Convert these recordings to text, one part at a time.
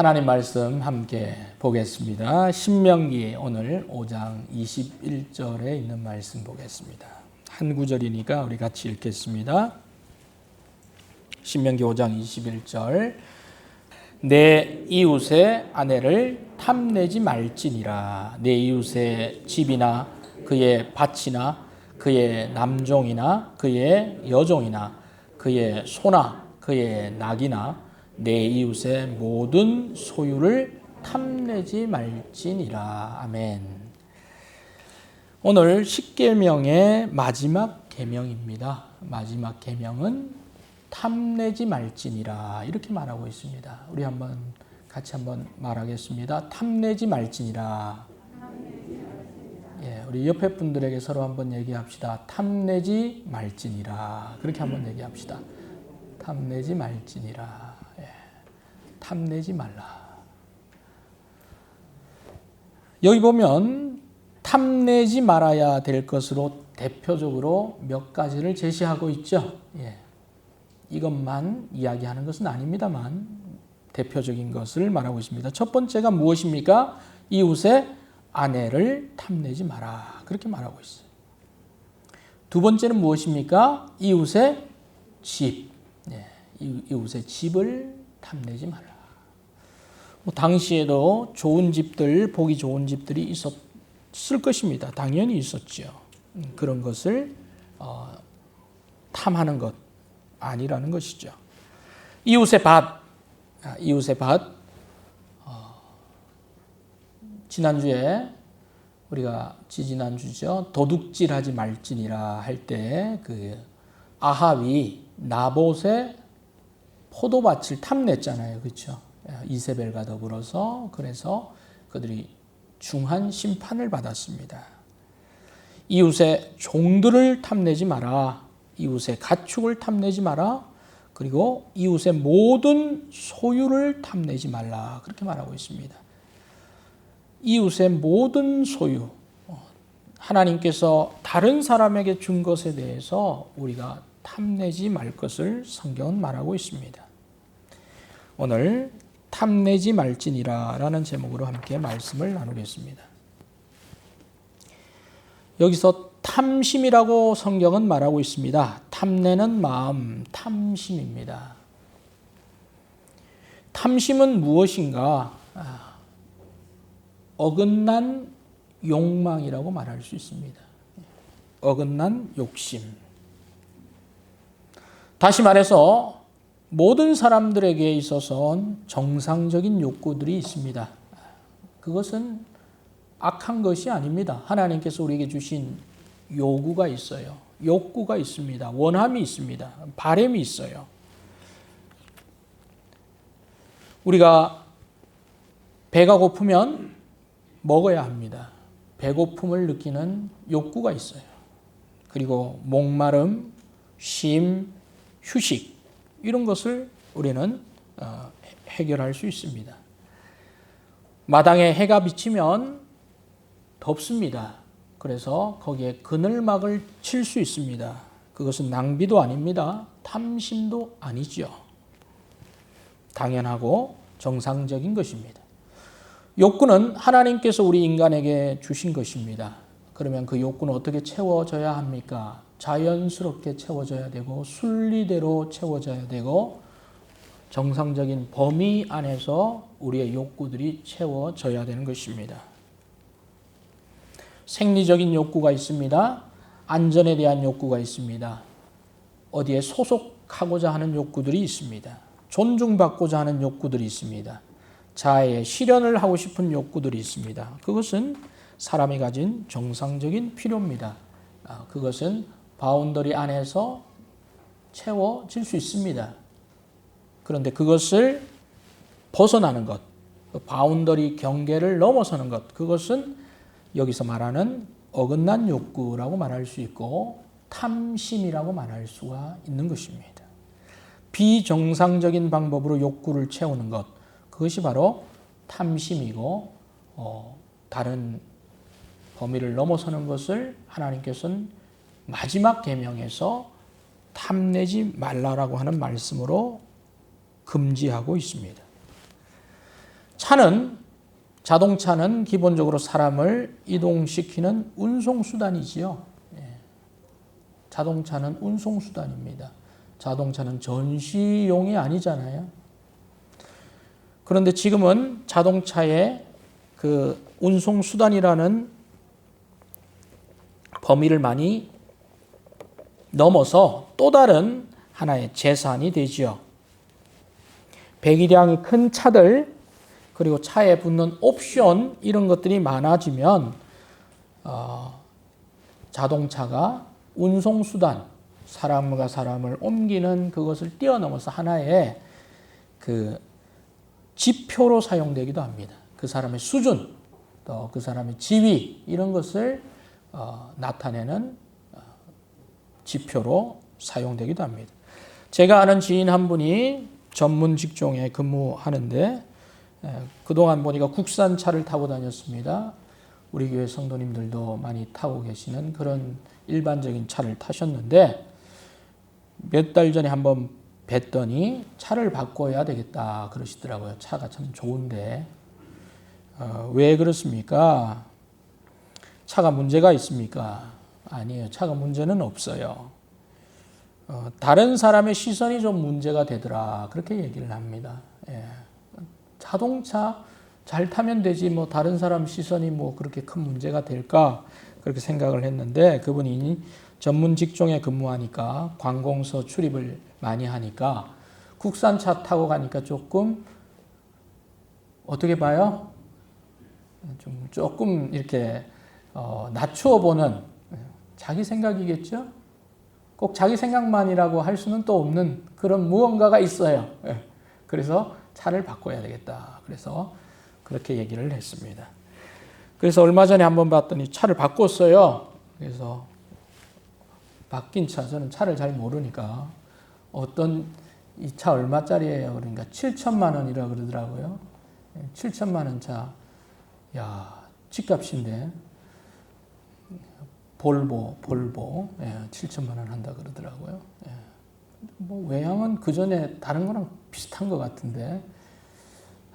하나님 말씀 함께 보겠습니다. 신명기 오늘 5장 21절에 있는 말씀 보겠습니다. 한 구절이니까 우리 같이 읽겠습니다. 신명기 5장 21절. 내 이웃의 아내를 탐내지 말지니라. 내 이웃의 집이나 그의 밭이나 그의 남종이나 그의 여종이나 그의 소나 그의 낙이나 내 이웃의 모든 소유를 탐내지 말지니라. 아멘. 오늘 십계명의 마지막 계명입니다. 마지막 계명은 탐내지 말지니라 이렇게 말하고 있습니다. 우리 같이 한번 말하겠습니다. 탐내지 말지니라. 예, 우리 옆에 분들에게 서로 한번 얘기합시다. 탐내지 말지니라. 그렇게 한번 얘기합시다. 탐내지 말지니라. 예, 탐내지 말라. 여기 보면 탐내지 말아야 될 것으로 대표적으로 몇 가지를 제시하고 있죠. 예, 이것만 이야기하는 것은 아닙니다만 대표적인 것을 말하고 있습니다. 첫 번째가 무엇입니까? 이웃의 아내를 탐내지 마라. 그렇게 말하고 있어요. 두 번째는 무엇입니까? 이웃의 집. 예, 이웃의 집을 탐내지 마라. 당시에도 좋은 집들, 보기 좋은 집들이 있었을 것입니다. 당연히 있었죠. 그런 것을 탐하는 것 아니라는 것이죠. 이웃의 밭. 이웃의 밭. 지난주에 우리가 지지난주죠. 도둑질하지 말지니라 할 때 그 아합이 나봇의 포도밭을 탐냈잖아요. 그렇죠? 이세벨과 더불어서 그래서 그들이 중한 심판을 받았습니다. 이웃의 종들을 탐내지 마라. 이웃의 가축을 탐내지 마라. 그리고 이웃의 모든 소유를 탐내지 말라. 그렇게 말하고 있습니다. 이웃의 모든 소유, 하나님께서 다른 사람에게 준 것에 대해서 우리가 탐내지 말 것을 성경은 말하고 있습니다. 오늘 탐내지 말지니라 라는 제목으로 함께 말씀을 나누겠습니다. 여기서 탐심이라고 성경은 말하고 있습니다. 탐내는 마음, 탐심입니다. 탐심은 무엇인가? 어긋난 욕망이라고 말할 수 있습니다. 어긋난 욕심. 다시 말해서 모든 사람들에게 있어서는 정상적인 욕구들이 있습니다. 그것은 악한 것이 아닙니다. 하나님께서 우리에게 주신 요구가 있어요. 욕구가 있습니다. 원함이 있습니다. 바람이 있어요. 우리가 배가 고프면 먹어야 합니다. 배고픔을 느끼는 욕구가 있어요. 그리고 목마름, 쉼, 휴식 이런 것을 우리는 해결할 수 있습니다. 마당에 해가 비치면 덥습니다. 그래서 거기에 그늘막을 칠 수 있습니다. 그것은 낭비도 아닙니다. 탐심도 아니죠. 당연하고 정상적인 것입니다. 욕구는 하나님께서 우리 인간에게 주신 것입니다. 그러면 그 욕구는 어떻게 채워져야 합니까? 자연스럽게 채워져야 되고 순리대로 채워져야 되고 정상적인 범위 안에서 우리의 욕구들이 채워져야 되는 것입니다. 생리적인 욕구가 있습니다. 안전에 대한 욕구가 있습니다. 어디에 소속하고자 하는 욕구들이 있습니다. 존중받고자 하는 욕구들이 있습니다. 자아의 실현을 하고 싶은 욕구들이 있습니다. 그것은 사람이 가진 정상적인 필요입니다. 그것은 바운더리 안에서 채워질 수 있습니다. 그런데 그것을 벗어나는 것, 바운더리 경계를 넘어서는 것, 그것은 여기서 말하는 어긋난 욕구라고 말할 수 있고 탐심이라고 말할 수가 있는 것입니다. 비정상적인 방법으로 욕구를 채우는 것, 그것이 바로 탐심이고 다른 범위를 넘어서는 것을 하나님께서는 마지막 계명에서 탐내지 말라라고 하는 말씀으로 금지하고 있습니다. 자동차는 기본적으로 사람을 이동시키는 운송수단이지요. 자동차는 운송수단입니다. 자동차는 전시용이 아니잖아요. 그런데 지금은 자동차의 그 운송수단이라는 범위를 많이 넘어서 또 다른 하나의 재산이 되지요. 배기량이 큰 차들, 그리고 차에 붙는 옵션 이런 것들이 많아지면 자동차가 운송수단, 사람과 사람을 옮기는 그것을 뛰어넘어서 하나의 그 지표로 사용되기도 합니다. 그 사람의 수준, 또 그 사람의 지위 이런 것을 나타내는 지표로 사용되기도 합니다. 제가 아는 지인 한 분이 전문 직종에 근무하는데 그동안 보니까 국산차를 타고 다녔습니다. 우리 교회 성도님들도 많이 타고 계시는 그런 일반적인 차를 타셨는데 몇 달 전에 한번 뵀더니 차를 바꿔야 되겠다 그러시더라고요. 차가 참 좋은데 왜 그렇습니까? 차가 문제가 있습니까? 아니에요. 차가 문제는 없어요. 다른 사람의 시선이 좀 문제가 되더라 그렇게 얘기를 합니다. 자동차 잘 타면 되지 뭐 다른 사람 시선이 뭐 그렇게 큰 문제가 될까 그렇게 생각을 했는데 그분이 전문 직종에 근무하니까 관공서 출입을 많이 하니까 국산차 타고 가니까 조금 어떻게 봐요? 조금 이렇게 낮추어 보는 자기 생각이겠죠? 꼭 자기 생각만이라고 할 수는 또 없는 그런 무언가가 있어요. 그래서 차를 바꿔야 되겠다. 그래서 그렇게 얘기를 했습니다. 그래서 얼마 전에 한번 봤더니 차를 바꿨어요. 그래서 바뀐 차, 저는 차를 잘 모르니까 어떤 이 차 얼마짜리예요? 그러니까 7천만 원이라 그러더라고요. 7천만 원 차, 야 집값인데 볼보 7천만 원 한다 그러더라고요. 뭐 외형은 그 전에 다른 거랑 비슷한 것 같은데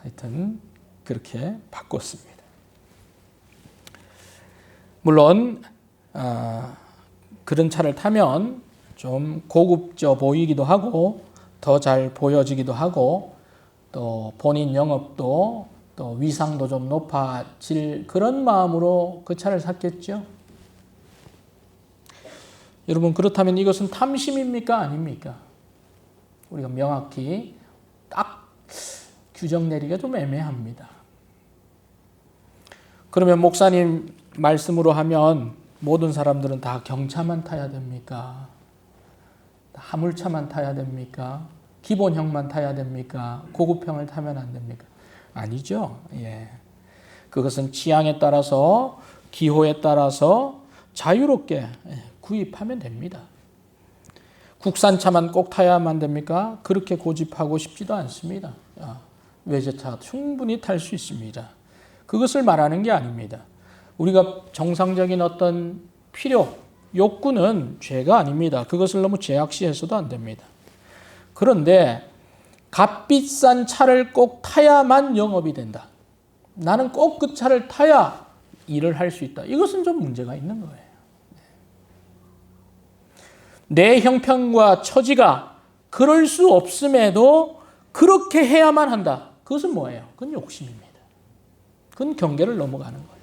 하여튼 그렇게 바꿨습니다. 물론 그런 차를 타면 좀 고급져 보이기도 하고 더 잘 보여지기도 하고 또 본인 영업도 또 위상도 좀 높아질 그런 마음으로 그 차를 샀겠죠. 여러분 그렇다면 이것은 탐심입니까? 아닙니까? 우리가 명확히 딱 규정 내리기가 좀 애매합니다. 그러면 목사님 말씀으로 하면 모든 사람들은 다 경차만 타야 됩니까? 화물차만 타야 됩니까? 기본형만 타야 됩니까? 고급형을 타면 안 됩니까? 아니죠. 그것은 취향에 따라서 기호에 따라서 자유롭게 구입하면 됩니다. 국산차만 꼭 타야만 됩니까? 그렇게 고집하고 싶지도 않습니다. 외제차 충분히 탈 수 있습니다. 그것을 말하는 게 아닙니다. 우리가 정상적인 어떤 필요, 욕구는 죄가 아닙니다. 그것을 너무 제약시해서도 안 됩니다. 그런데 값비싼 차를 꼭 타야만 영업이 된다. 나는 꼭 그 차를 타야 일을 할 수 있다. 이것은 좀 문제가 있는 거예요. 내 형편과 처지가 그럴 수 없음에도 그렇게 해야만 한다. 그것은 뭐예요? 그건 욕심입니다. 그건 경계를 넘어가는 거예요.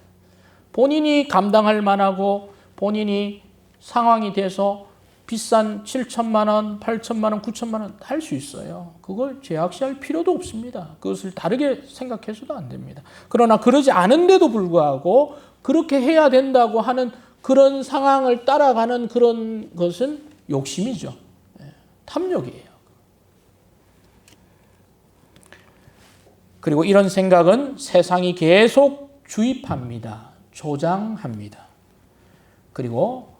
본인이 감당할 만하고 본인이 상황이 돼서 비싼 7천만 원, 8천만 원, 9천만 원 할 수 있어요. 그걸 제약시할 필요도 없습니다. 그것을 다르게 생각해서도 안 됩니다. 그러나 그러지 않은데도 불구하고 그렇게 해야 된다고 하는 그런 상황을 따라가는 그런 것은 욕심이죠. 탐욕이에요. 그리고 이런 생각은 세상이 계속 주입합니다. 조장합니다. 그리고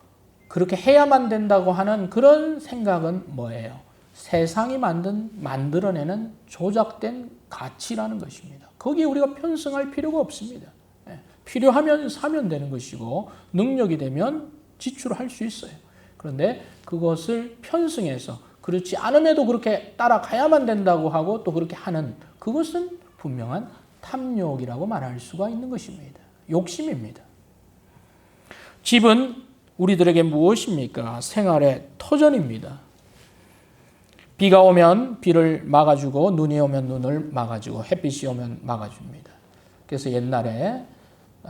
그렇게 해야만 된다고 하는 그런 생각은 뭐예요? 세상이 만들어내는 조작된 가치라는 것입니다. 거기에 우리가 편승할 필요가 없습니다. 필요하면 사면 되는 것이고 능력이 되면 지출할 수 있어요. 그런데 그것을 편승해서 그렇지 않음에도 그렇게 따라가야만 된다고 하고 또 그렇게 하는 그것은 분명한 탐욕이라고 말할 수가 있는 것입니다. 욕심입니다. 집은 우리들에게 무엇입니까? 생활의 터전입니다. 비가 오면 비를 막아주고 눈이 오면 눈을 막아주고 햇빛이 오면 막아줍니다. 그래서 옛날에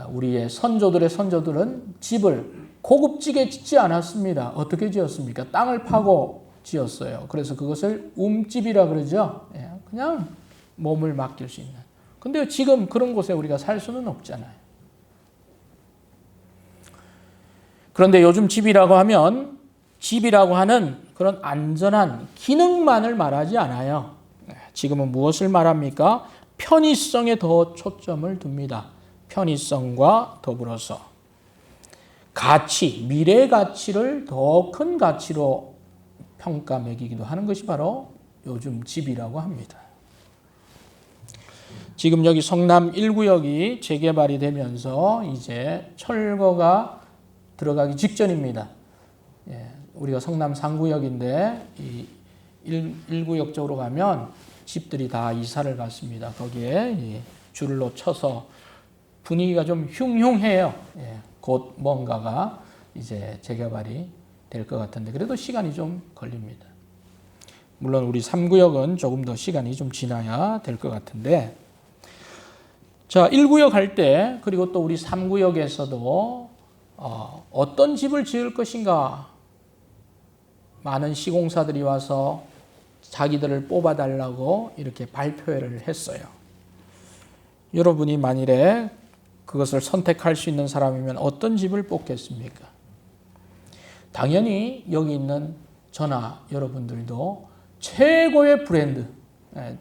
우리의 선조들은 집을 고급지게 짓지 않았습니다. 어떻게 지었습니까? 땅을 파고 지었어요. 그래서 그것을 움집이라 그러죠. 그냥 몸을 맡길 수 있는. 근데 지금 그런 곳에 우리가 살 수는 없잖아요. 그런데 요즘 집이라고 하면 집이라고 하는 그런 안전한 기능만을 말하지 않아요. 지금은 무엇을 말합니까? 편의성에 더 초점을 둡니다. 편의성과 더불어서 가치, 미래 가치를 더 큰 가치로 평가 매기기도 하는 것이 바로 요즘 집이라고 합니다. 지금 여기 성남 1구역이 재개발이 되면서 이제 철거가 들어가기 직전입니다. 우리가 성남 3구역인데 이 1구역 쪽으로 가면 집들이 다 이사를 갔습니다. 거기에 줄로 쳐서 분위기가 좀 흉흉해요. 곧 뭔가가 이제 재개발이 될 것 같은데 그래도 시간이 좀 걸립니다. 물론 우리 3구역은 조금 더 시간이 좀 지나야 될 것 같은데 자 1구역 할 때 그리고 또 우리 3구역에서도 어떤 집을 지을 것인가 많은 시공사들이 와서 자기들을 뽑아달라고 이렇게 발표회를 했어요. 여러분이 만일에 그것을 선택할 수 있는 사람이면 어떤 집을 뽑겠습니까? 당연히 여기 있는 저나 여러분들도 최고의 브랜드,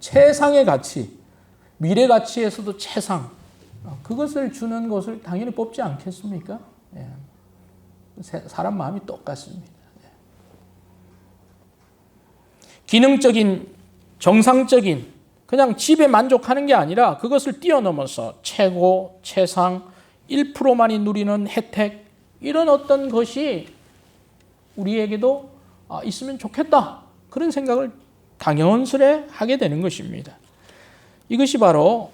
최상의 가치, 미래 가치에서도 최상, 그것을 주는 것을 당연히 뽑지 않겠습니까? 사람 마음이 똑같습니다. 기능적인, 정상적인, 그냥 집에 만족하는 게 아니라 그것을 뛰어넘어서 최고, 최상, 1%만이 누리는 혜택, 이런 어떤 것이 우리에게도 있으면 좋겠다. 그런 생각을 당연스레 하게 되는 것입니다. 이것이 바로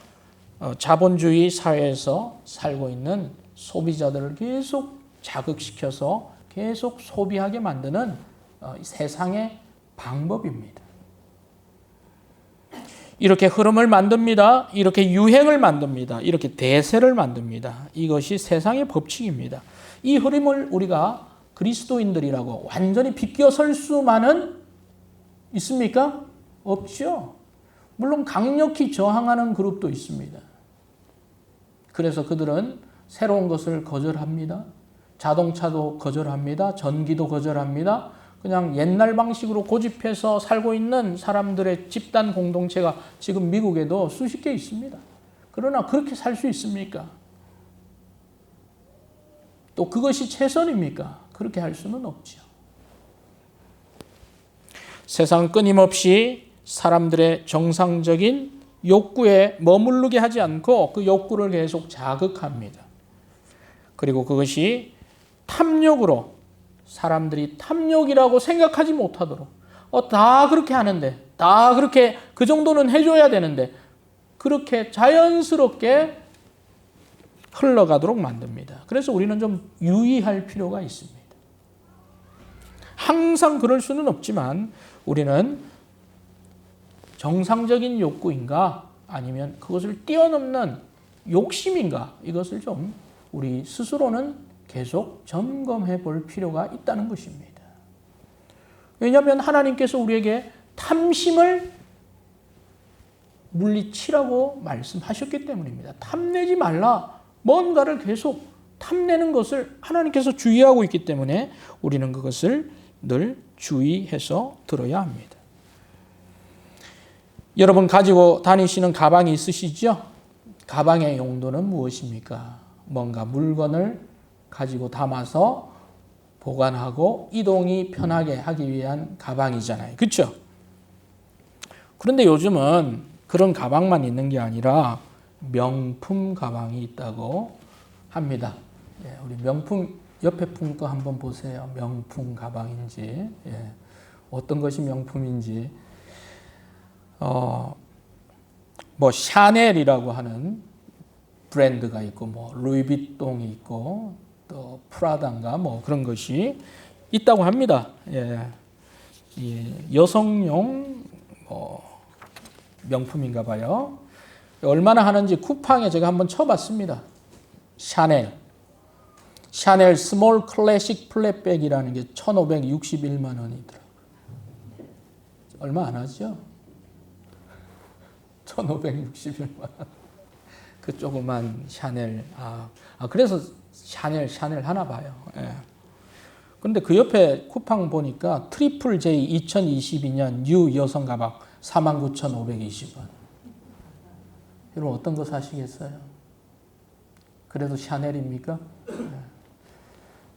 자본주의 사회에서 살고 있는 소비자들을 계속 자극시켜서 계속 소비하게 만드는 세상의 방법입니다. 이렇게 흐름을 만듭니다. 이렇게 유행을 만듭니다. 이렇게 대세를 만듭니다. 이것이 세상의 법칙입니다. 이 흐름을 우리가 그리스도인들이라고 완전히 비껴설 수만은 있습니까? 없죠. 물론 강력히 저항하는 그룹도 있습니다. 그래서 그들은 새로운 것을 거절합니다. 자동차도 거절합니다. 전기도 거절합니다. 그냥 옛날 방식으로 고집해서 살고 있는 사람들의 집단 공동체가 지금 미국에도 수십 개 있습니다. 그러나 그렇게 살 수 있습니까? 또 그것이 최선입니까? 그렇게 할 수는 없죠. 세상 끊임없이 사람들의 정상적인 욕구에 머무르게 하지 않고 그 욕구를 계속 자극합니다. 그리고 그것이 탐욕으로 사람들이 탐욕이라고 생각하지 못하도록 다 그렇게 하는데 다 그렇게 그 정도는 해줘야 되는데 그렇게 자연스럽게 흘러가도록 만듭니다. 그래서 우리는 좀 유의할 필요가 있습니다. 항상 그럴 수는 없지만 우리는 정상적인 욕구인가 아니면 그것을 뛰어넘는 욕심인가 이것을 좀 우리 스스로는 계속 점검해 볼 필요가 있다는 것입니다. 왜냐하면 하나님께서 우리에게 탐심을 물리치라고 말씀하셨기 때문입니다. 탐내지 말라. 뭔가를 계속 탐내는 것을 하나님께서 주의하고 있기 때문에 우리는 그것을 늘 주의해서 들어야 합니다. 여러분 가지고 다니시는 가방이 있으시죠? 가방의 용도는 무엇입니까? 뭔가 물건을 가지고 담아서 보관하고 이동이 편하게 하기 위한 가방이잖아요. 그렇죠? 그런데 요즘은 그런 가방만 있는 게 아니라 명품 가방이 있다고 합니다. 우리 명품 옆에 품 거 한번 보세요. 명품 가방인지 어떤 것이 명품인지 뭐 샤넬이라고 하는 브랜드가 있고 뭐 루이비통이 있고 또 프라다인가 뭐 그런 것이 있다고 합니다. 예. 여성용 명품인가 봐요. 얼마나 하는지 쿠팡에 제가 한번 쳐봤습니다. 샤넬 스몰 클래식 플랫백이라는 게 1,561만 원이더라고요. 얼마 안 하죠? 1,561만 원. 그 조그만 샤넬. 그래서 샤넬 하나 봐요. 예. 근데 그 옆에 쿠팡 보니까 트리플 J 2022년 뉴 여성 가방 49,520원. 여러분 어떤 거 사시겠어요? 그래도 샤넬입니까?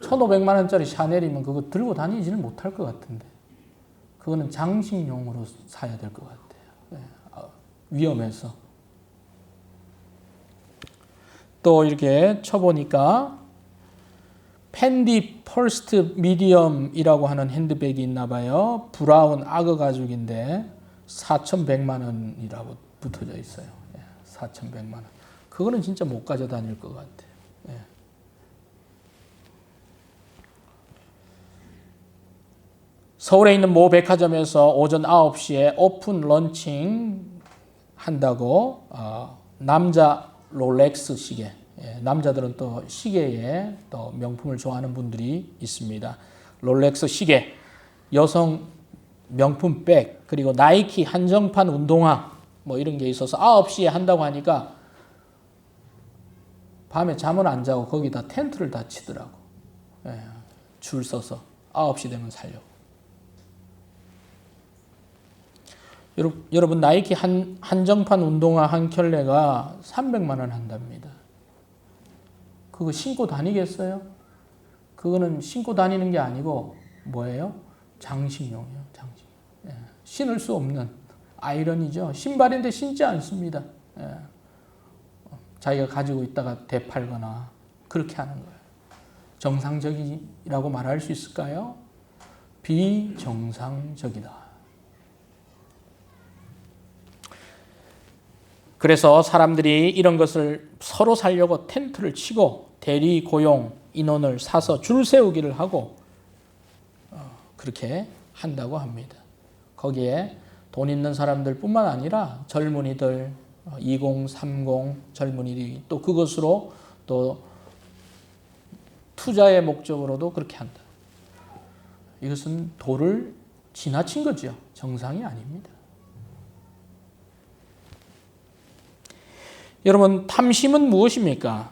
1,500만 원짜리 샤넬이면 그거 들고 다니지는 못할 것 같은데. 그거는 장식용으로 사야 될 것 같아요. 위험해서. 또 이렇게 쳐보니까 펜디 퍼스트 미디엄이라고 하는 핸드백이 있나 봐요. 브라운 악어 가죽인데 4,100만 원이라고 붙어져 있어요. 4,100만 원. 그거는 진짜 못 가져 다닐 것 같아요. 서울에 있는 모 백화점에서 오전 9시에 오픈 런칭 한다고 남자 롤렉스 시계, 남자들은 또 시계에 또 명품을 좋아하는 분들이 있습니다. 롤렉스 시계, 여성 명품 백, 그리고 나이키 한정판 운동화 뭐 이런 게 있어서 9시에 한다고 하니까 밤에 잠은 안 자고 거기다 텐트를 다 치더라고. 줄 서서 9시 되면 살려고. 여러분 나이키 한정판 운동화 한 켤레가 300만 원 한답니다. 그거 신고 다니겠어요? 그거는 신고 다니는 게 아니고 뭐예요? 장식용이에요. 장식. 신을 수 없는 아이러니죠. 신발인데 신지 않습니다. 자기가 가지고 있다가 되팔거나 그렇게 하는 거예요. 정상적이라고 말할 수 있을까요? 비정상적이다. 그래서 사람들이 이런 것을 서로 살려고 텐트를 치고 대리 고용 인원을 사서 줄 세우기를 하고 그렇게 한다고 합니다. 거기에 돈 있는 사람들 뿐만 아니라 젊은이들 20, 30 젊은이들이 또 그것으로 또 투자의 목적으로도 그렇게 한다. 이것은 도를 지나친 거죠. 정상이 아닙니다. 여러분 탐심은 무엇입니까?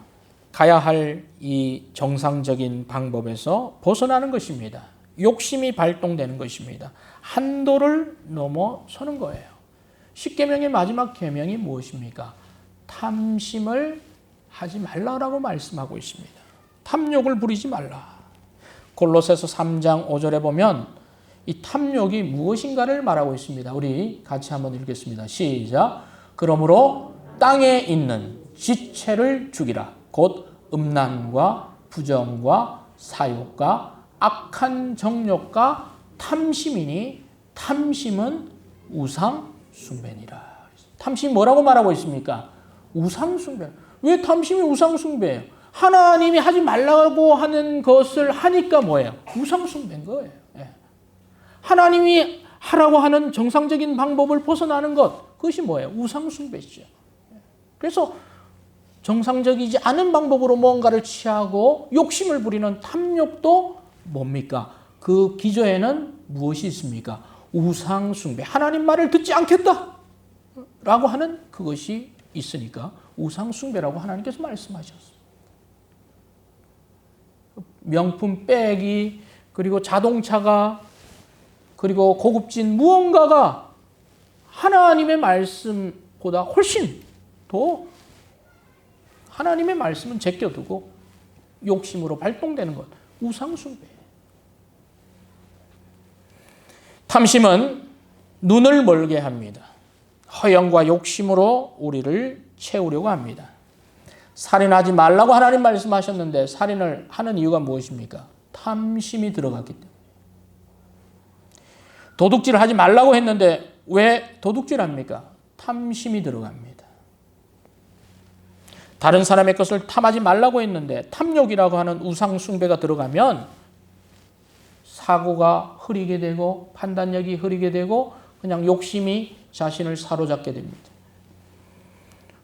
가야 할 이 정상적인 방법에서 벗어나는 것입니다. 욕심이 발동되는 것입니다. 한도를 넘어서는 거예요. 십계명의 마지막 계명이 무엇입니까? 탐심을 하지 말라라고 말씀하고 있습니다. 탐욕을 부리지 말라. 골로새서 3장 5절에 보면 이 탐욕이 무엇인가를 말하고 있습니다. 우리 같이 한번 읽겠습니다. 시작. 그러므로 땅에 있는 지체를 죽이라. 곧 음란과 부정과 사욕과 악한 정욕과 탐심이니 탐심은 우상 숭배니라. 탐심이 뭐라고 말하고 있습니까? 우상 숭배. 왜 탐심이 우상 숭배예요? 하나님이 하지 말라고 하는 것을 하니까 뭐예요? 우상 숭배인 거예요. 하나님이 하라고 하는 정상적인 방법을 벗어나는 것, 그것이 뭐예요? 우상 숭배죠. 그래서 정상적이지 않은 방법으로 뭔가를 취하고 욕심을 부리는 탐욕도 뭡니까? 그 기저에는 무엇이 있습니까? 우상 숭배. 하나님 말을 듣지 않겠다 라고 하는 그것이 있으니까 우상 숭배라고 하나님께서 말씀하셨습니다. 명품 백이, 그리고 자동차가, 그리고 고급진 무언가가 하나님의 말씀보다 훨씬 더 하나님의 말씀은 제껴두고 욕심으로 발동되는 것, 우상숭배. 탐심은 눈을 멀게 합니다. 허영과 욕심으로 우리를 채우려고 합니다. 살인하지 말라고 하나님 말씀하셨는데 살인을 하는 이유가 무엇입니까? 탐심이 들어갔기 때문에. 도둑질을 하지 말라고 했는데 왜 도둑질합니까? 탐심이 들어갑니다. 다른 사람의 것을 탐하지 말라고 했는데 탐욕이라고 하는 우상 숭배가 들어가면 사고가 흐리게 되고 판단력이 흐리게 되고 그냥 욕심이 자신을 사로잡게 됩니다.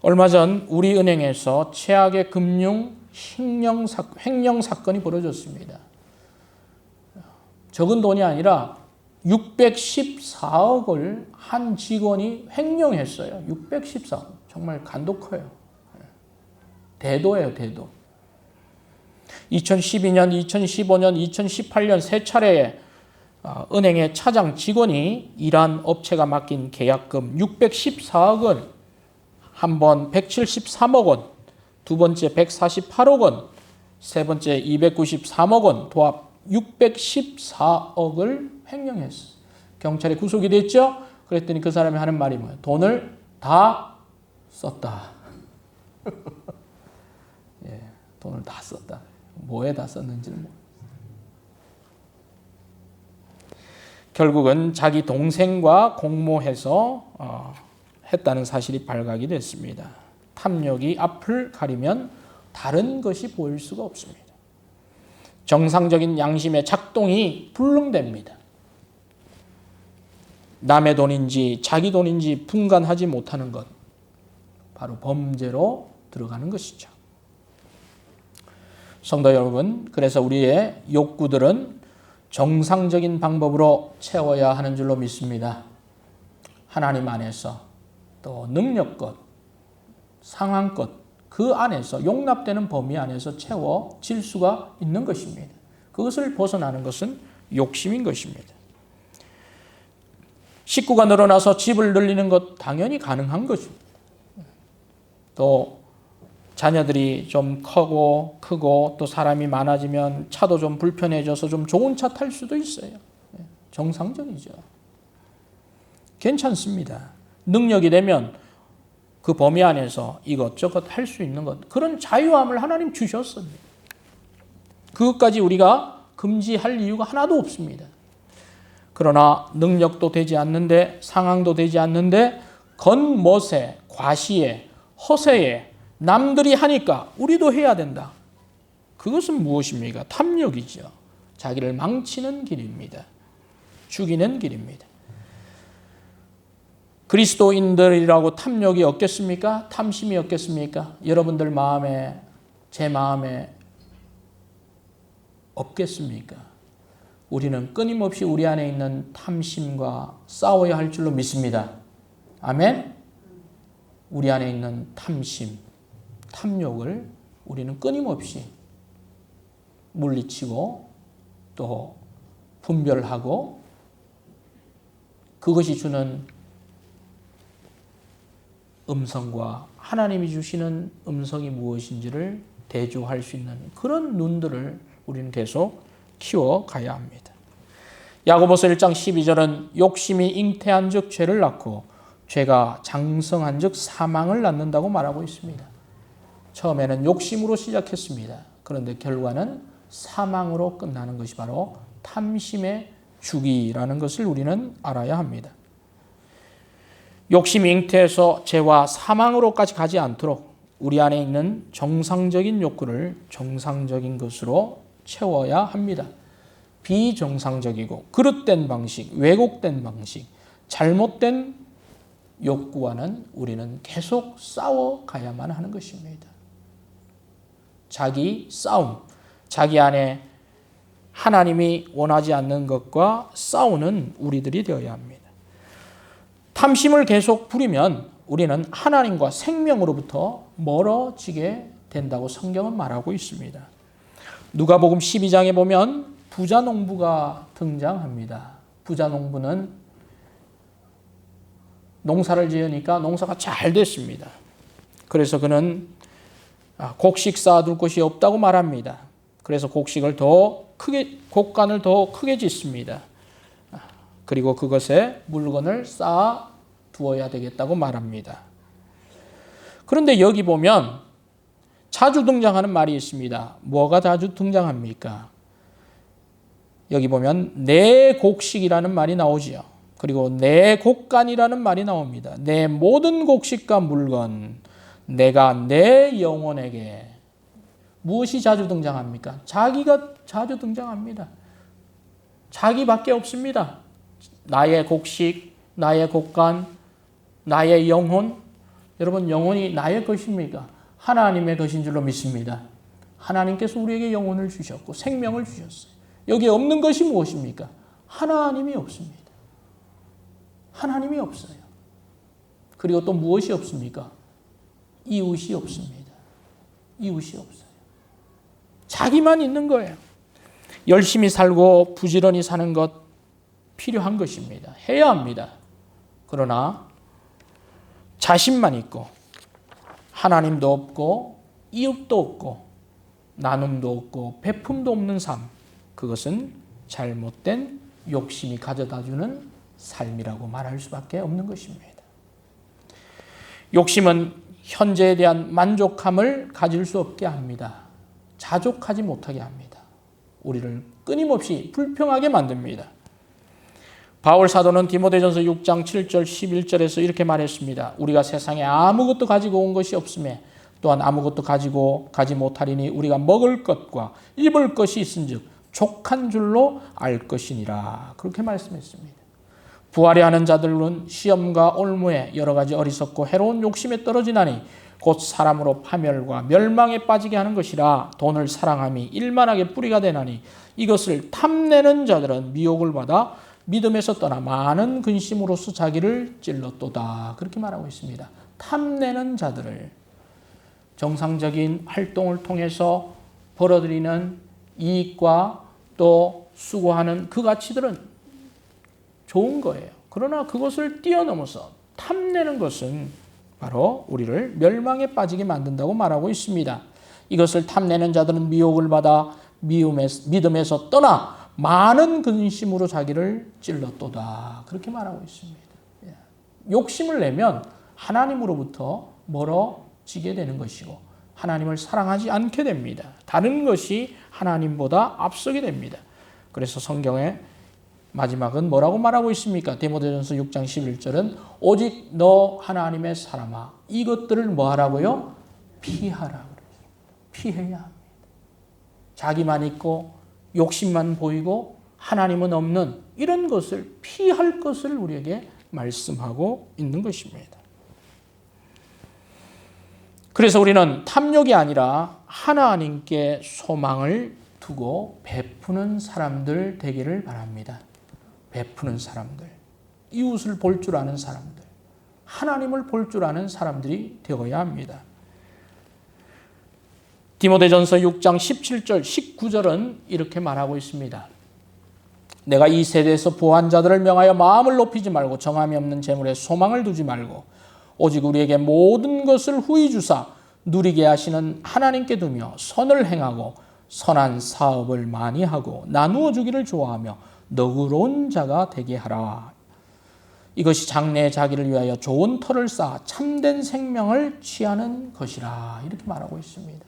얼마 전 우리은행에서 최악의 금융 횡령 사건이 벌어졌습니다. 적은 돈이 아니라 614억을 한 직원이 횡령했어요. 614억. 정말 간도 커요. 대도예요, 대도. 2012년, 2015년, 2018년 세 차례에 은행의 차장 직원이 일한 업체가 맡긴 계약금 614억을 한 번 173억 원, 두 번째 148억 원, 세 번째 293억 원, 도합 614억을 횡령했어. 경찰에 구속이 됐죠? 그랬더니 그 사람이 하는 말이 뭐예요? 돈을 다 썼다. 예, 돈을 다 썼다. 뭐에 다 썼는지는 모르겠어요. 결국은 자기 동생과 공모해서 했다는 사실이 발각이 됐습니다. 탐욕이 앞을 가리면 다른 것이 보일 수가 없습니다. 정상적인 양심의 작동이 불능됩니다. 남의 돈인지 자기 돈인지 분간하지 못하는 것, 바로 범죄로 들어가는 것이죠. 성도 여러분, 그래서 우리의 욕구들은 정상적인 방법으로 채워야 하는 줄로 믿습니다. 하나님 안에서, 또 능력껏, 상황껏 그 안에서 용납되는 범위 안에서 채워질 수가 있는 것입니다. 그것을 벗어나는 것은 욕심인 것입니다. 식구가 늘어나서 집을 늘리는 것 당연히 가능한 것입니다. 또 자녀들이 좀 크고 또 사람이 많아지면 차도 좀 불편해져서 좀 좋은 차 탈 수도 있어요. 정상적이죠. 괜찮습니다. 능력이 되면 그 범위 안에서 이것저것 할 수 있는 것, 그런 자유함을 하나님 주셨습니다. 그것까지 우리가 금지할 이유가 하나도 없습니다. 그러나 능력도 되지 않는데, 상황도 되지 않는데, 겉멋에, 과시에, 허세에 남들이 하니까 우리도 해야 된다. 그것은 무엇입니까? 탐욕이죠. 자기를 망치는 길입니다. 죽이는 길입니다. 그리스도인들이라고 탐욕이 없겠습니까? 탐심이 없겠습니까? 여러분들 마음에, 제 마음에 없겠습니까? 우리는 끊임없이 우리 안에 있는 탐심과 싸워야 할 줄로 믿습니다. 아멘? 우리 안에 있는 탐심, 탐욕을 우리는 끊임없이 물리치고 또 분별하고 그것이 주는 음성과 하나님이 주시는 음성이 무엇인지를 대조할 수 있는 그런 눈들을 우리는 계속 키워가야 합니다. 야고보서 1장 12절은 욕심이 잉태한 즉 죄를 낳고 죄가 장성한 즉 사망을 낳는다고 말하고 있습니다. 처음에는 욕심으로 시작했습니다. 그런데 결과는 사망으로 끝나는 것이 바로 탐심의 주기라는 것을 우리는 알아야 합니다. 욕심이 잉태해서 죄와 사망으로까지 가지 않도록 우리 안에 있는 정상적인 욕구를 정상적인 것으로 채워야 합니다. 비정상적이고 그릇된 방식, 왜곡된 방식, 잘못된 욕구와는 우리는 계속 싸워가야만 하는 것입니다. 자기 싸움, 자기 안에 하나님이 원하지 않는 것과 싸우는 우리들이 되어야 합니다. 탐심을 계속 부리면 우리는 하나님과 생명으로부터 멀어지게 된다고 성경은 말하고 있습니다. 누가복음 12장에 보면 부자 농부가 등장합니다. 부자 농부는 농사를 지으니까 농사가 잘 됐습니다. 그래서 그는 곡식 쌓아둘 곳이 없다고 말합니다. 그래서 곡간을 더 크게 짓습니다. 그리고 그것에 물건을 쌓아 두어야 되겠다고 말합니다. 그런데 여기 보면 자주 등장하는 말이 있습니다. 뭐가 자주 등장합니까? 여기 보면 내 곡식이라는 말이 나오지요. 그리고 내 곡간이라는 말이 나옵니다. 내 모든 곡식과 물건, 내가 내 영혼에게 무엇이 자주 등장합니까? 자기가 자주 등장합니다. 자기밖에 없습니다. 나의 곡식, 나의 곡간, 나의 영혼. 여러분, 영혼이 나의 것입니까? 하나님의 것인 줄로 믿습니다. 하나님께서 우리에게 영혼을 주셨고 생명을 주셨어요. 여기에 없는 것이 무엇입니까? 하나님이 없습니다. 하나님이 없어요. 그리고 또 무엇이 없습니까? 이웃이 없습니다. 이웃이 없어요. 자기만 있는 거예요. 열심히 살고 부지런히 사는 것 필요한 것입니다. 해야 합니다. 그러나 자신만 있고 하나님도 없고 이웃도 없고 나눔도 없고 베품도 없는 삶, 그것은 잘못된 욕심이 가져다주는 삶이라고 말할 수밖에 없는 것입니다. 욕심은 현재에 대한 만족함을 가질 수 없게 합니다. 자족하지 못하게 합니다. 우리를 끊임없이 불평하게 만듭니다. 바울 사도는 디모데전서 6장 7절 11절에서 이렇게 말했습니다. 우리가 세상에 아무것도 가지고 온 것이 없음에 또한 아무것도 가지고 가지 못하리니 우리가 먹을 것과 입을 것이 있은즉 족한 줄로 알 것이니라. 그렇게 말씀했습니다. 부하려 하는 자들은 시험과 올무에 여러 가지 어리석고 해로운 욕심에 떨어지나니 곧 사람으로 파멸과 멸망에 빠지게 하는 것이라. 돈을 사랑함이 일만하게 뿌리가 되나니 이것을 탐내는 자들은 미혹을 받아 믿음에서 떠나 많은 근심으로써 자기를 찔렀도다. 그렇게 말하고 있습니다. 탐내는 자들을, 정상적인 활동을 통해서 벌어들이는 이익과 또 수고하는 그 가치들은 좋은 거예요. 그러나 그것을 뛰어넘어서 탐내는 것은 바로 우리를 멸망에 빠지게 만든다고 말하고 있습니다. 이것을 탐내는 자들은 미혹을 받아 믿음에서 떠나 많은 근심으로 자기를 찔렀도다. 그렇게 말하고 있습니다. 욕심을 내면 하나님으로부터 멀어지게 되는 것이고 하나님을 사랑하지 않게 됩니다. 다른 것이 하나님보다 앞서게 됩니다. 그래서 성경의 마지막은 뭐라고 말하고 있습니까? 디모데전서 6장 11절은 오직 너 하나님의 사람아 이것들을 뭐 하라고요? 피하라. 피해야 합니다. 자기만 있고 욕심만 보이고 하나님은 없는 이런 것을 피할 것을 우리에게 말씀하고 있는 것입니다. 그래서 우리는 탐욕이 아니라 하나님께 소망을 두고 베푸는 사람들 되기를 바랍니다. 베푸는 사람들, 이웃을 볼 줄 아는 사람들, 하나님을 볼 줄 아는 사람들이 되어야 합니다. 디모데전서 6장 17절, 19절은 이렇게 말하고 있습니다. 내가 이 세대에서 부한 자들을 명하여 마음을 높이지 말고 정함이 없는 재물에 소망을 두지 말고 오직 우리에게 모든 것을 후히 주사 누리게 하시는 하나님께 두며 선을 행하고 선한 사업을 많이 하고 나누어 주기를 좋아하며 너그러운 자가 되게 하라. 이것이 장래에 자기를 위하여 좋은 터를 쌓아 참된 생명을 취하는 것이라. 이렇게 말하고 있습니다.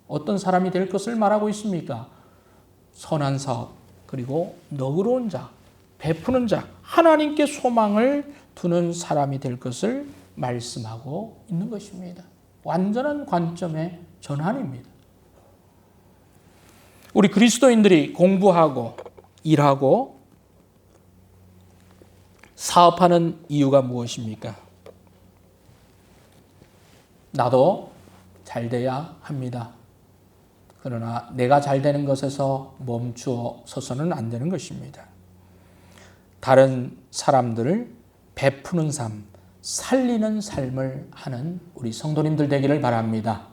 어떤 사람이 될 것을 말하고 있습니까? 선한 사업, 그리고 너그러운 자, 베푸는 자, 하나님께 소망을 두는 사람이 될 것을 말씀하고 있는 것입니다. 완전한 관점의 전환입니다. 우리 그리스도인들이 공부하고 일하고 사업하는 이유가 무엇입니까? 나도 잘 돼야 합니다. 그러나 내가 잘 되는 것에서 멈추어 서서는 안 되는 것입니다. 다른 사람들을 베푸는 삶, 살리는 삶을 하는 우리 성도님들 되기를 바랍니다.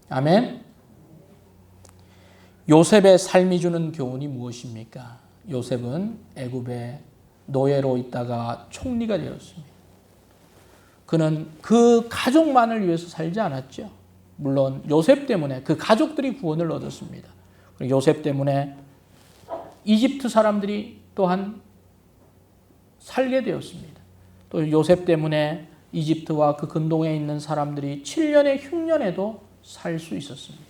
아멘. 요셉의 삶이 주는 교훈이 무엇입니까? 요셉은 애굽의 노예로 있다가 총리가 되었습니다. 그는 그 가족만을 위해서 살지 않았죠. 물론 요셉 때문에 그 가족들이 구원을 얻었습니다. 그리고 요셉 때문에 이집트 사람들이 또한 살게 되었습니다. 또 요셉 때문에 이집트와 그 근동에 있는 사람들이 7년의 흉년에도 살 수 있었습니다.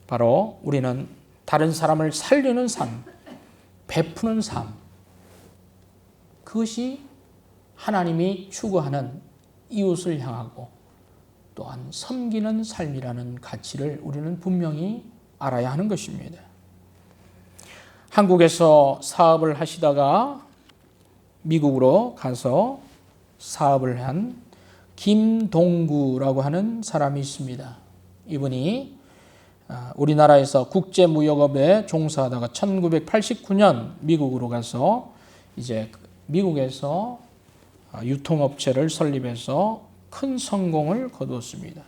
바로 우리는 다른 사람을 살리는 삶, 베푸는 삶, 그것이 하나님이 추구하는 이웃을 향하고 또한 섬기는 삶이라는 가치를 우리는 분명히 알아야 하는 것입니다. 한국에서 사업을 하시다가 미국으로 가서 사업을 한 김동구라고 하는 사람이 있습니다. 이분이 우리나라에서 국제무역업에 종사하다가 1989년 미국으로 가서 이제 미국에서 유통업체를 설립해서 큰 성공을 거두었습니다.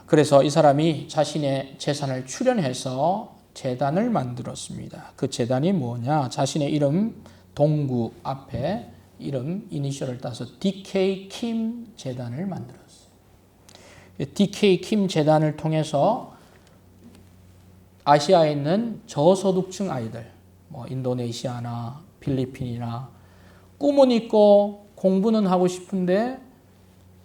그래서 이 사람이 자신의 재산을 출연해서 재단을 만들었습니다. 그 재단이 뭐냐? 자신의 이름 동구 앞에 이름 이니셜을 따서 DK 킴 재단을 만들었어요. DK 킴 재단을 통해서 아시아에 있는 저소득층 아이들, 인도네시아나 필리핀이나 꿈은 있고 공부는 하고 싶은데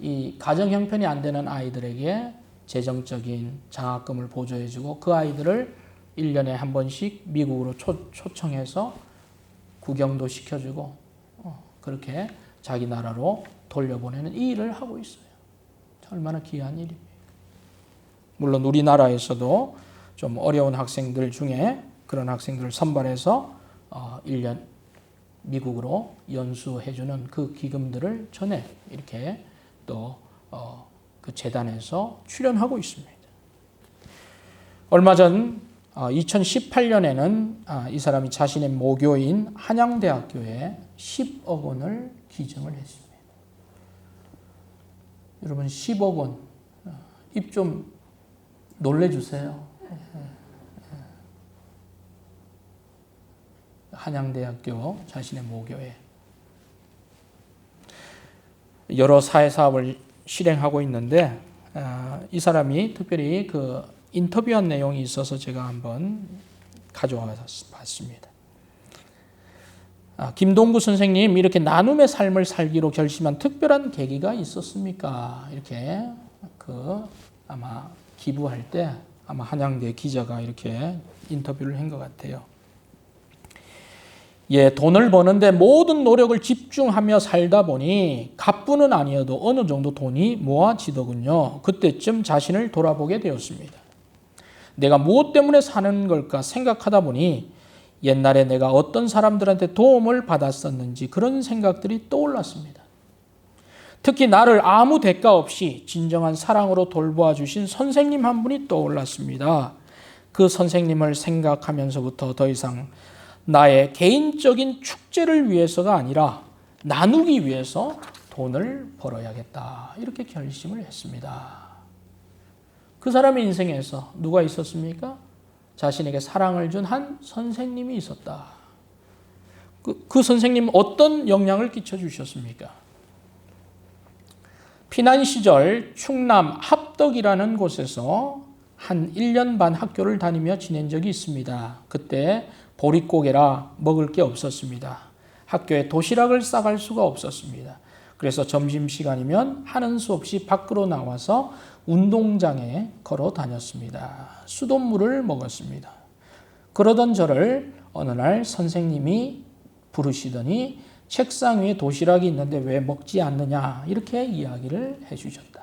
이 가정 형편이 안 되는 아이들에게 재정적인 장학금을 보조해주고 그 아이들을 1년에 한 번씩 미국으로 초청해서 구경도 시켜주고 그렇게 자기 나라로 돌려보내는 이 일을 하고 있어요. 얼마나 귀한 일입니까? 물론 우리나라에서도 좀 어려운 학생들 중에 그런 학생들을 선발해서 1년 미국으로 연수해주는 그 기금들을 전에 이렇게 또 그 재단에서 출연하고 있습니다. 얼마 전 2018년에는 이 사람이 자신의 모교인 한양대학교에 10억 원을 기증을 했습니다. 여러분 10억 원, 입 좀 놀래주세요. 한양대학교 자신의 모교에 여러 사회사업을 실행하고 있는데 이 사람이 특별히 그 인터뷰한 내용이 있어서 제가 한번 가져와 봤습니다. 김동구 선생님 이렇게 나눔의 삶을 살기로 결심한 특별한 계기가 있었습니까? 이렇게 아마 기부할 때 아마 한양대 기자가 이렇게 인터뷰를 한 것 같아요. 예, 돈을 버는데 모든 노력을 집중하며 살다 보니 갑부는 아니어도 어느 정도 돈이 모아지더군요. 그때쯤 자신을 돌아보게 되었습니다. 내가 무엇 때문에 사는 걸까 생각하다 보니 옛날에 내가 어떤 사람들한테 도움을 받았었는지 그런 생각들이 떠올랐습니다. 특히 나를 아무 대가 없이 진정한 사랑으로 돌보아 주신 선생님 한 분이 떠올랐습니다. 그 선생님을 생각하면서부터 더 이상 나의 개인적인 축제를 위해서가 아니라 나누기 위해서 돈을 벌어야겠다. 이렇게 결심을 했습니다. 그 사람의 인생에서 누가 있었습니까? 자신에게 사랑을 준 한 선생님이 있었다. 그 선생님은 어떤 영향을 끼쳐주셨습니까? 피난 시절 충남 합덕이라는 곳에서 한 1년 반 학교를 다니며 지낸 적이 있습니다. 그때 보릿고개라 먹을 게 없었습니다. 학교에 도시락을 싸갈 수가 없었습니다. 그래서 점심시간이면 하는 수 없이 밖으로 나와서 운동장에 걸어 다녔습니다. 수돗물을 먹었습니다. 그러던 저를 어느 날 선생님이 부르시더니 책상 위에 도시락이 있는데 왜 먹지 않느냐 이렇게 이야기를 해주셨다.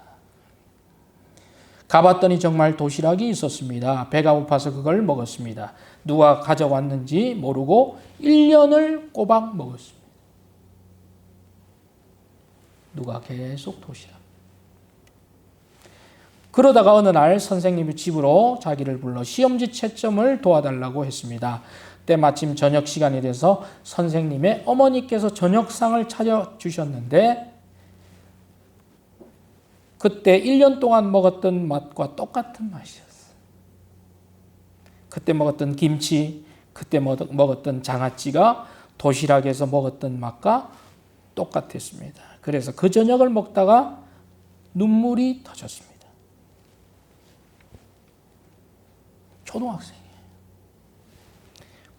가봤더니 정말 도시락이 있었습니다. 배가 고파서 그걸 먹었습니다. 누가 가져왔는지 모르고 1년을 꼬박 먹었습니다. 누가 계속 도시락. 그러다가 어느 날 선생님이 집으로 자기를 불러 시험지 채점을 도와달라고 했습니다. 때마침 저녁 시간이 돼서 선생님의 어머니께서 저녁상을 차려주셨는데 그때 1년 동안 먹었던 맛과 똑같은 맛이었어요. 그때 먹었던 김치, 그때 먹었던 장아찌가 도시락에서 먹었던 맛과 똑같았습니다. 그래서 그 저녁을 먹다가 눈물이 터졌습니다. 초등학생이에요.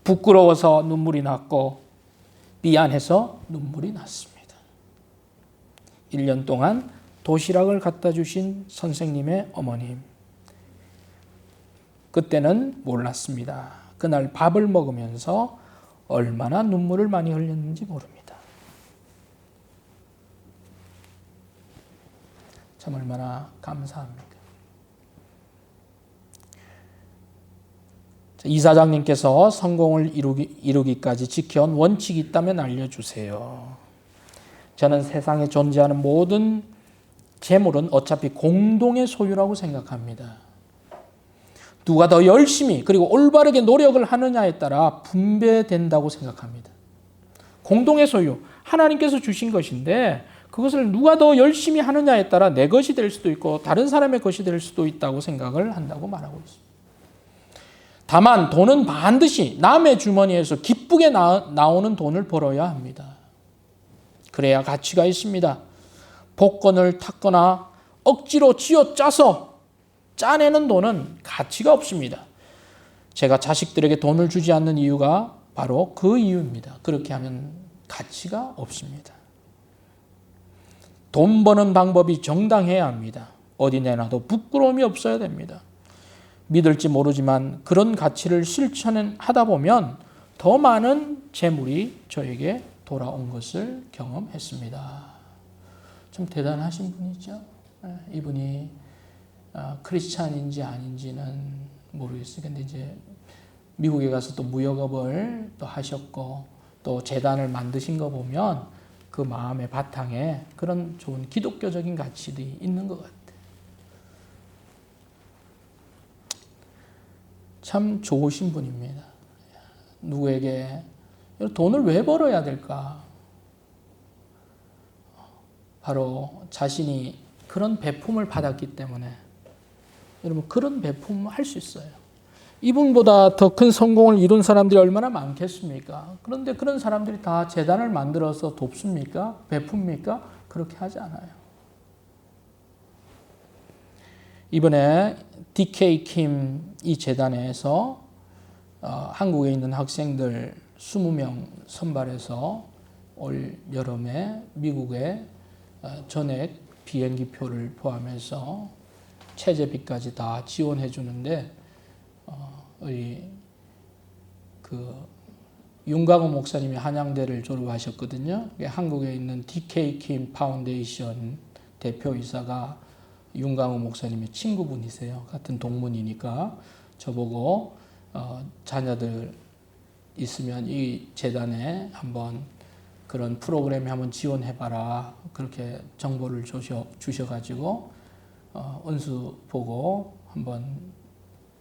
부끄러워서 눈물이 났고 미안해서 눈물이 났습니다. 1년 동안 도시락을 갖다 주신 선생님의 어머님. 그때는 몰랐습니다. 그날 밥을 먹으면서 얼마나 눈물을 많이 흘렸는지 모릅니다. 참 얼마나 감사합니까? 이사장님께서 성공을 이루기까지 지켜온 원칙이 있다면 알려주세요. 저는 세상에 존재하는 모든 재물은 어차피 공동의 소유라고 생각합니다. 누가 더 열심히 그리고 올바르게 노력을 하느냐에 따라 분배된다고 생각합니다. 공동의 소유, 하나님께서 주신 것인데 그것을 누가 더 열심히 하느냐에 따라 내 것이 될 수도 있고 다른 사람의 것이 될 수도 있다고 생각을 한다고 말하고 있습니다. 다만 돈은 반드시 남의 주머니에서 기쁘게 나오는 돈을 벌어야 합니다. 그래야 가치가 있습니다. 복권을 탔거나 억지로 쥐어짜서 짜내는 돈은 가치가 없습니다. 제가 자식들에게 돈을 주지 않는 이유가 바로 그 이유입니다. 그렇게 하면 가치가 없습니다. 돈 버는 방법이 정당해야 합니다. 어디 내놔도 부끄러움이 없어야 됩니다. 믿을지 모르지만 그런 가치를 실천하다 보면 더 많은 재물이 저에게 돌아온 것을 경험했습니다. 좀 대단하신 분이죠. 이분이 크리스찬인지 아닌지는 모르겠어요. 근데 이제 미국에 가서 또 무역업을 또 하셨고 또 재단을 만드신 거 보면 그 마음의 바탕에 그런 좋은 기독교적인 가치들이 있는 것 같아요. 참 좋으신 분입니다. 누구에게 돈을 왜 벌어야 될까? 바로 자신이 그런 배품을 받았기 때문에 여러분 그런 배품 할 수 있어요. 이분보다 더 큰 성공을 이룬 사람들이 얼마나 많겠습니까? 그런데 그런 사람들이 다 재단을 만들어서 돕습니까? 베풉니까? 그렇게 하지 않아요. 이번에 DK 킴 이 재단에서 한국에 있는 학생들 20명 선발해서 올 여름에 미국에 전액 비행기표를 포함해서 체제비까지 다 지원해 주는데 윤광호 목사님이 한양대를 졸업하셨거든요. 한국에 있는 DK 킴 파운데이션 대표이사가 윤광호 목사님의 친구분이세요. 같은 동문이니까 저보고 자녀들 있으면 이 재단에 한번 그런 프로그램에 한번 지원해봐라. 그렇게 정보를 주셔가지고 은수 보고 한번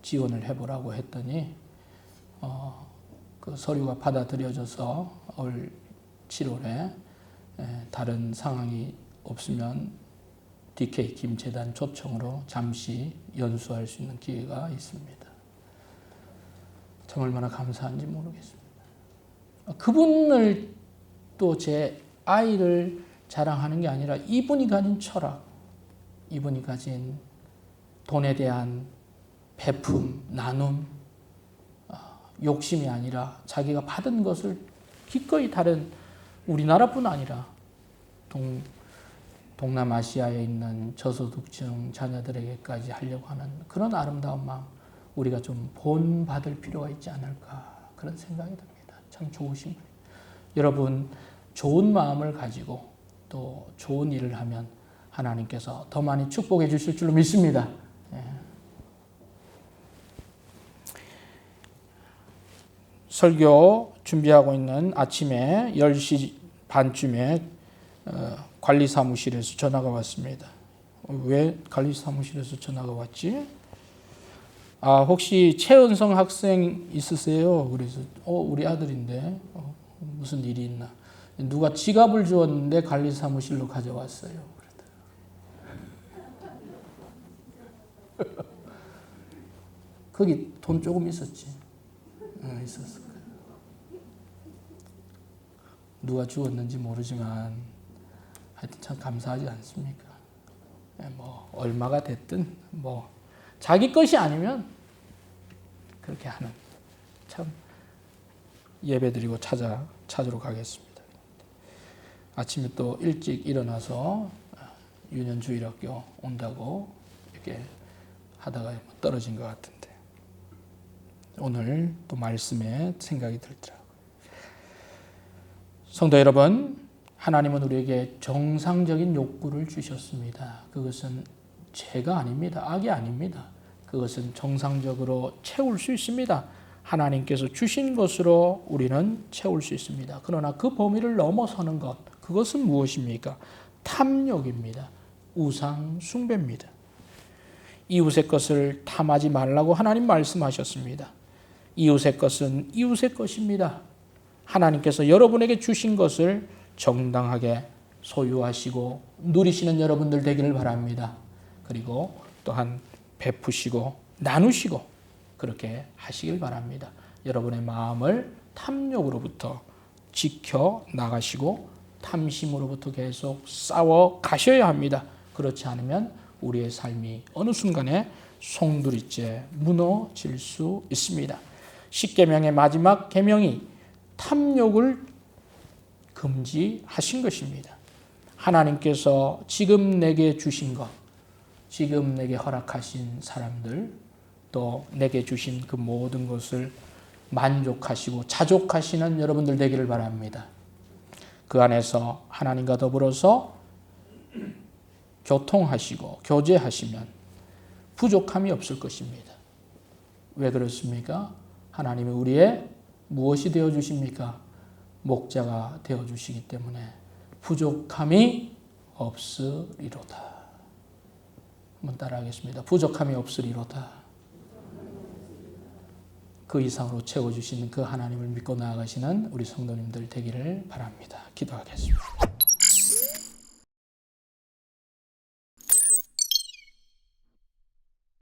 지원을 해보라고 했더니 그 서류가 받아들여져서 올 7월에 다른 상황이 없으면 DK 킴 재단 초청으로 잠시 연수할 수 있는 기회가 있습니다. 참 얼마나 감사한지 모르겠습니다. 그분을 또 제 아이를 자랑하는 게 아니라 이분이 가진 철학, 이분이 가진 돈에 대한 베품, 나눔, 욕심이 아니라 자기가 받은 것을 기꺼이 다른 우리나라뿐 아니라 동남아시아에 있는 저소득층 자녀들에게까지 하려고 하는 그런 아름다운 마음, 우리가 좀 본받을 필요가 있지 않을까 그런 생각이 듭니다. 참 좋으신 분이에요. 여러분 좋은 마음을 가지고 또 좋은 일을 하면 하나님께서 더 많이 축복해 주실 줄로 믿습니다. 설교 준비하고 있는 아침에 10시 반쯤에 관리사무실에서 전화가 왔습니다. 왜 관리사무실에서 전화가 왔지? 혹시 최은성 학생 있으세요? 그래서 우리 아들인데 무슨 일이 있나? 누가 지갑을 주었는데 관리사무실로 가져왔어요. 거기 돈 조금 있었지. 있었을 거예요. 누가 주었는지 모르지만 하여튼 참 감사하지 않습니까? 뭐 얼마가 됐든 뭐 자기 것이 아니면 그렇게 하는 참 예배드리고 찾으러 가겠습니다. 아침에 또 일찍 일어나서 유년주일학교 온다고 이렇게 하다가 떨어진 것 같은데 오늘 또 말씀에 생각이 들더라고요. 성도 여러분, 하나님은 우리에게 정상적인 욕구를 주셨습니다. 그것은 죄가 아닙니다. 악이 아닙니다. 그것은 정상적으로 채울 수 있습니다. 하나님께서 주신 것으로 우리는 채울 수 있습니다. 그러나 그 범위를 넘어서는 것, 그것은 무엇입니까? 탐욕입니다. 우상 숭배입니다. 이웃의 것을 탐하지 말라고 하나님 말씀하셨습니다. 이웃의 것은 이웃의 것입니다. 하나님께서 여러분에게 주신 것을 정당하게 소유하시고 누리시는 여러분들 되기를 바랍니다. 그리고 또한 베푸시고 나누시고 그렇게 하시길 바랍니다. 여러분의 마음을 탐욕으로부터 지켜 나가시고 탐심으로부터 계속 싸워 가셔야 합니다. 그렇지 않으면 우리의 삶이 어느 순간에 송두리째 무너질 수 있습니다. 십계명의 마지막 계명이 탐욕을 금지하신 것입니다. 하나님께서 지금 내게 주신 것, 지금 내게 허락하신 사람들, 또 내게 주신 그 모든 것을 만족하시고 자족하시는 여러분들 되기를 바랍니다. 그 안에서 하나님과 더불어서 교통하시고 교제하시면 부족함이 없을 것입니다. 왜 그렇습니까? 하나님이 우리의 무엇이 되어주십니까? 목자가 되어주시기 때문에 부족함이 없으리로다. 한번 따라하겠습니다. 부족함이 없으리로다. 그 이상으로 채워주시는 그 하나님을 믿고 나아가시는 우리 성도님들 되기를 바랍니다. 기도하겠습니다.